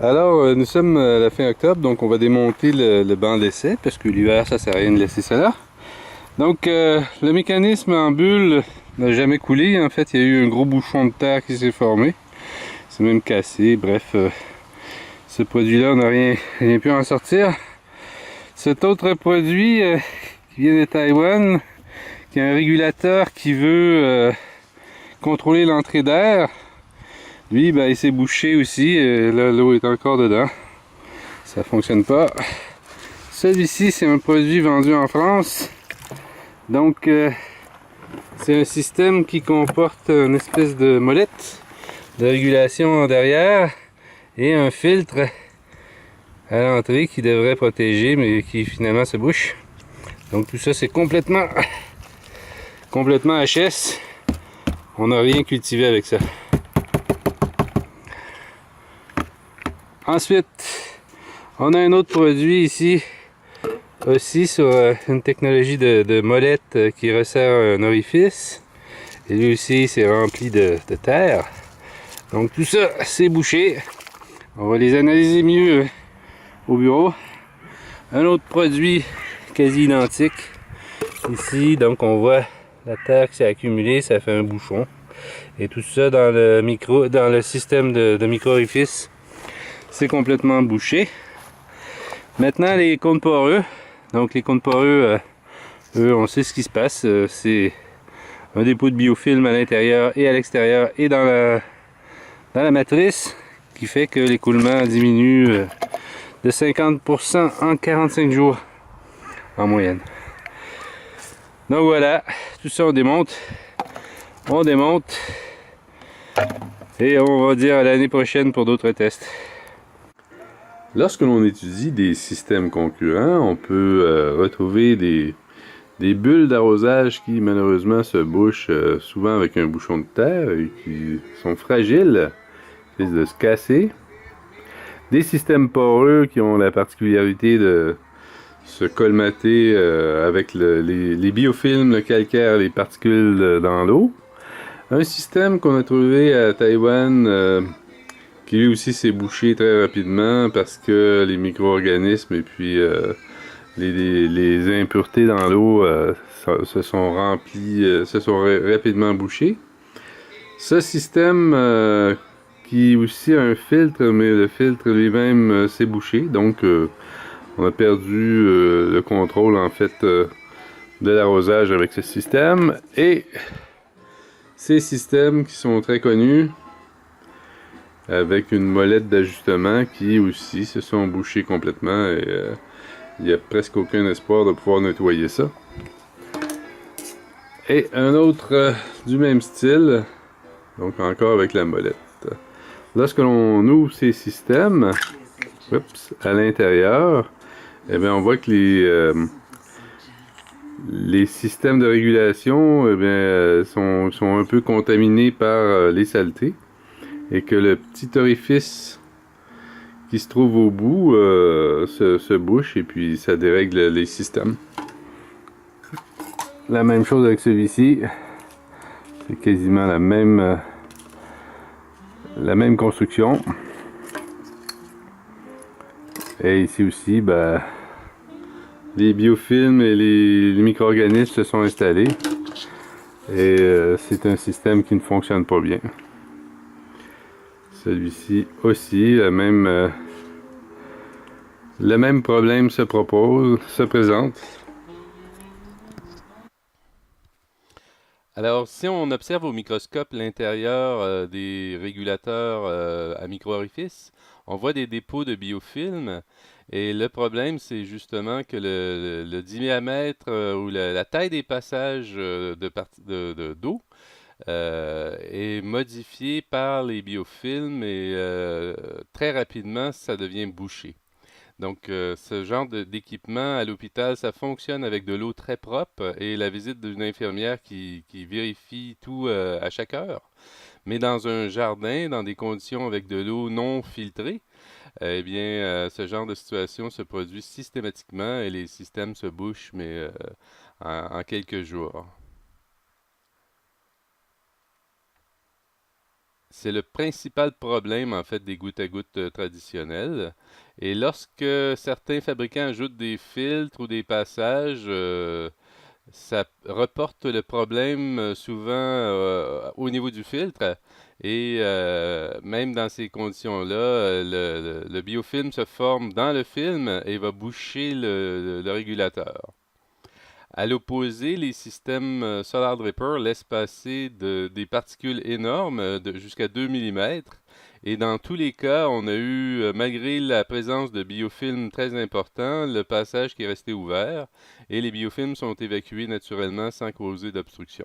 Alors, nous sommes à la fin octobre, donc on va démonter le banc d'essai, parce que l'hiver, ça sert à rien de laisser ça là. Donc, le mécanisme en bulle n'a jamais coulé. En fait, il y a eu un gros bouchon de terre qui s'est formé. C'est même cassé. Bref, ce produit-là, on n'a rien pu en sortir. Cet autre produit qui vient de Taïwan, qui est un régulateur qui veut contrôler l'entrée d'air, lui, ben, il s'est bouché aussi. Là, l'eau est encore dedans. Ça fonctionne pas. Celui-ci, c'est un produit vendu en France. Donc, c'est un système qui comporte une espèce de molette de régulation en derrière et un filtre à l'entrée qui devrait protéger, mais qui finalement se bouche. Donc tout ça, c'est complètement HS. On n'a rien cultivé avec ça. Ensuite, on a un autre produit ici, aussi sur une technologie de molette qui resserre un orifice. Et lui aussi, c'est rempli de terre. Donc tout ça, c'est bouché. On va les analyser mieux au bureau. Un autre produit quasi identique ici. Donc on voit la terre qui s'est accumulée, ça fait un bouchon. Et tout ça dans le système de micro-orifice, c'est complètement bouché. Maintenant, les cônes poreux. Donc les cônes poreux, eux, on sait ce qui se passe. C'est un dépôt de biofilm à l'intérieur et à l'extérieur et dans la matrice qui fait que l'écoulement diminue de 50% en 45 jours en moyenne. Donc voilà, tout ça on démonte et on va dire à l'année prochaine pour d'autres tests. Lorsque l'on étudie des systèmes concurrents, on peut retrouver des bulles d'arrosage qui malheureusement se bouchent souvent avec un bouchon de terre et qui sont fragiles, risquent de se casser. Des systèmes poreux qui ont la particularité de se colmater avec les biofilms, le calcaire, les particules dans l'eau. Un système qu'on a trouvé à Taïwan qui lui aussi s'est bouché très rapidement parce que les micro-organismes et puis les impuretés dans l'eau se sont remplies, se sont rapidement bouchées. Ce système qui aussi a un filtre, mais le filtre lui-même s'est bouché, donc on a perdu le contrôle en fait de l'arrosage avec ce système. Et ces systèmes qui sont très connus, avec une molette d'ajustement qui aussi se sont bouchés complètement et il n'y a presque aucun espoir de pouvoir nettoyer ça. Et un autre du même style, donc encore avec la molette. Lorsque l'on ouvre ces systèmes, à l'intérieur, eh bien, on voit que les systèmes de régulation eh bien, sont un peu contaminés par les saletés et que le petit orifice qui se trouve au bout se bouche et puis ça dérègle les systèmes. La même chose avec celui-ci, c'est quasiment la même construction. Et ici aussi, ben, les biofilms et les micro-organismes se sont installés et c'est un système qui ne fonctionne pas bien. Celui-ci aussi, le même problème se présente. Alors, si on observe au microscope l'intérieur des régulateurs à micro-orifices, on voit des dépôts de biofilm. Et le problème, c'est justement que le diamètre ou la taille des passages d'eau est modifiée par les biofilms et très rapidement, ça devient bouché. Donc, ce genre d'équipement à l'hôpital, ça fonctionne avec de l'eau très propre et la visite d'une infirmière qui vérifie tout à chaque heure. Mais dans un jardin, dans des conditions avec de l'eau non filtrée, eh bien, ce genre de situation se produit systématiquement et les systèmes se bouchent, mais en quelques jours. C'est le principal problème en fait des gouttes à gouttes traditionnels. Et lorsque certains fabricants ajoutent des filtres ou des passages, ça reporte le problème souvent au niveau du filtre. Et même dans ces conditions-là, le biofilm se forme dans le film et va boucher le régulateur. À l'opposé, les systèmes Solar Dripper laissent passer des particules énormes jusqu'à 2 mm. Et dans tous les cas, on a eu, malgré la présence de biofilms très importants, le passage qui est resté ouvert et les biofilms sont évacués naturellement sans causer d'obstruction.